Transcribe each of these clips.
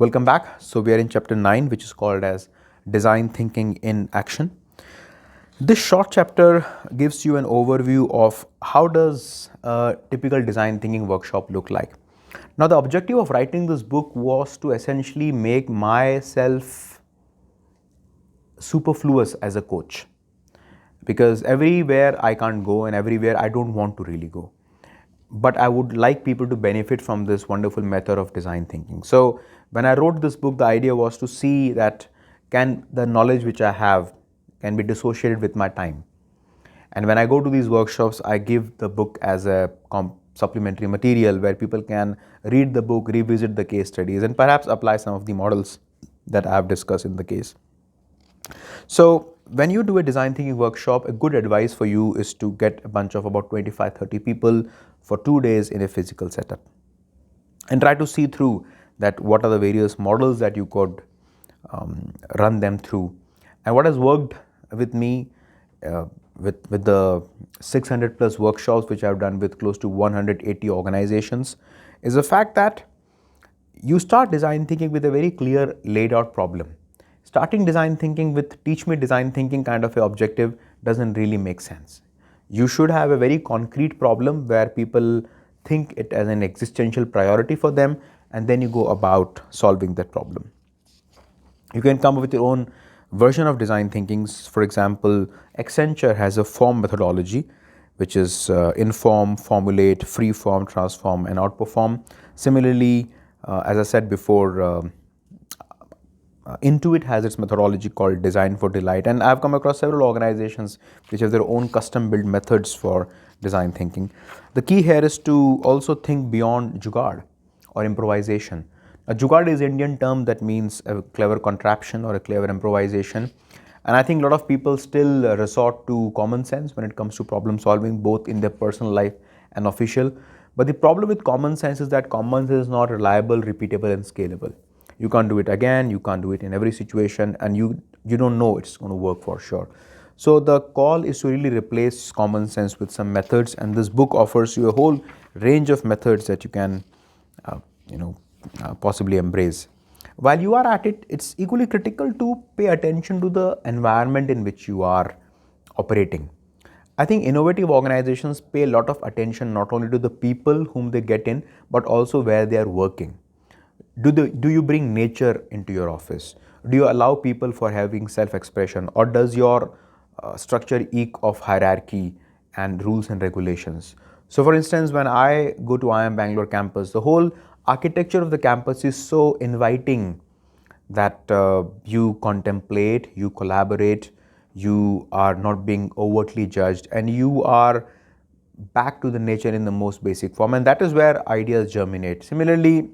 Welcome back. So we are in chapter 9, which is called as Design Thinking in Action. This short chapter gives you an overview of how does a typical design thinking workshop look like. Now, the objective of writing this book was to essentially make myself superfluous as a coach, because everywhere I can't go and everywhere I don't want to really go. But I would like people to benefit from this wonderful method of design thinking. So when I wrote this book, the idea was to see that can the knowledge which I have can be dissociated with my time. And when I go to these workshops, I give the book as a supplementary material where people can read the book, revisit the case studies, and perhaps apply some of the models that I have discussed in the case. So when you do a design thinking workshop, a good advice for you is to get a bunch of about 25-30 people for 2 days in a physical setup and try to see through that what are the various models that you could run them through. And what has worked with me with the 600 plus workshops which I've done with close to 180 organizations is the fact that you start design thinking with a very clear laid out problem. Starting design thinking with teach me design thinking kind of an objective doesn't really make sense. You should have a very concrete problem where people think it as an existential priority for them, and then you go about solving that problem. You can come up with your own version of design thinking. For example, Accenture has a form methodology, which is inform, formulate, freeform, transform, and outperform. Similarly, as I said before, Intuit has its methodology called Design for Delight, and I've come across several organizations which have their own custom built methods for design thinking. The key here is to also think beyond jugaad or improvisation. A jugaad is an Indian term that means a clever contraption or a clever improvisation, and I think a lot of people still resort to common sense when it comes to problem solving, both in their personal life and official. But the problem with common sense is that common sense is not reliable, repeatable, and scalable. You can't do it again, you can't do it in every situation, and you don't know it's going to work for sure. So the call is to really replace common sense with some methods, and this book offers you a whole range of methods that you can possibly embrace. While you are at it, it's equally critical to pay attention to the environment in which you are operating. I think innovative organizations pay a lot of attention not only to the people whom they get in, but also where they are working. Do you bring nature into your office? Do you allow people for having self-expression, or does your structure eke of hierarchy and rules and regulations? So for instance, when I go to IIM Bangalore campus, the whole architecture of the campus is so inviting that you contemplate, you collaborate, you are not being overtly judged, and you are back to the nature in the most basic form, and that is where ideas germinate. Similarly,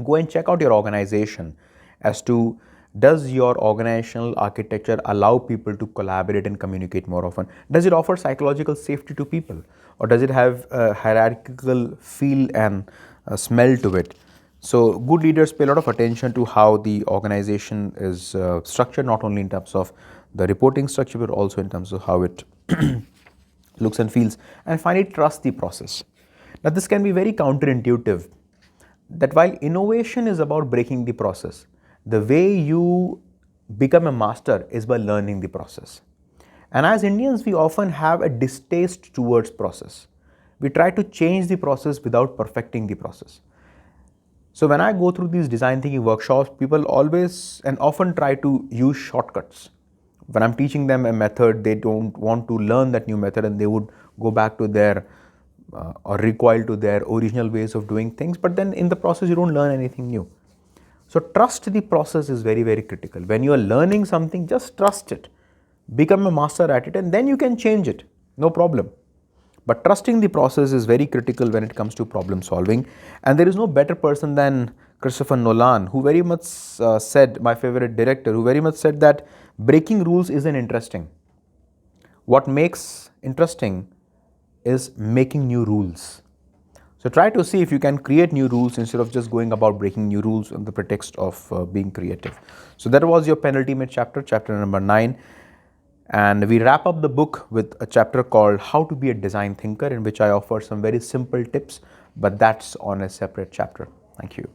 go and check out your organization as to does your organizational architecture allow people to collaborate and communicate more often? Does it offer psychological safety to people, or does it have a hierarchical feel and smell to it? So good leaders pay a lot of attention to how the organization is structured, not only in terms of the reporting structure, but also in terms of how it looks and feels. And finally, trust the process. Now, this can be very counterintuitive, that while innovation is about breaking the process, the way you become a master is by learning the process. And as Indians, we often have a distaste towards process. We try to change the process without perfecting the process. So when I go through these design thinking workshops, people always and often try to use shortcuts. When I'm teaching them a method, they don't want to learn that new method, and they would go back to their or recoil to their original ways of doing things, but then in the process you don't learn anything new. So trust the process is very, very critical. When you are learning something, just trust it, become a master at it, and then you can change it, no problem. But trusting the process is very critical when it comes to problem solving, and there is no better person than Christopher Nolan, who very much said, my favorite director, who very much said that breaking rules isn't interesting. What makes interesting is making new rules. So try to see if you can create new rules instead of just going about breaking new rules on the pretext of being creative. So that was your penultimate chapter, chapter number 9. And we wrap up the book with a chapter called How to be a Design Thinker, in which I offer some very simple tips, but that's on a separate chapter. Thank you.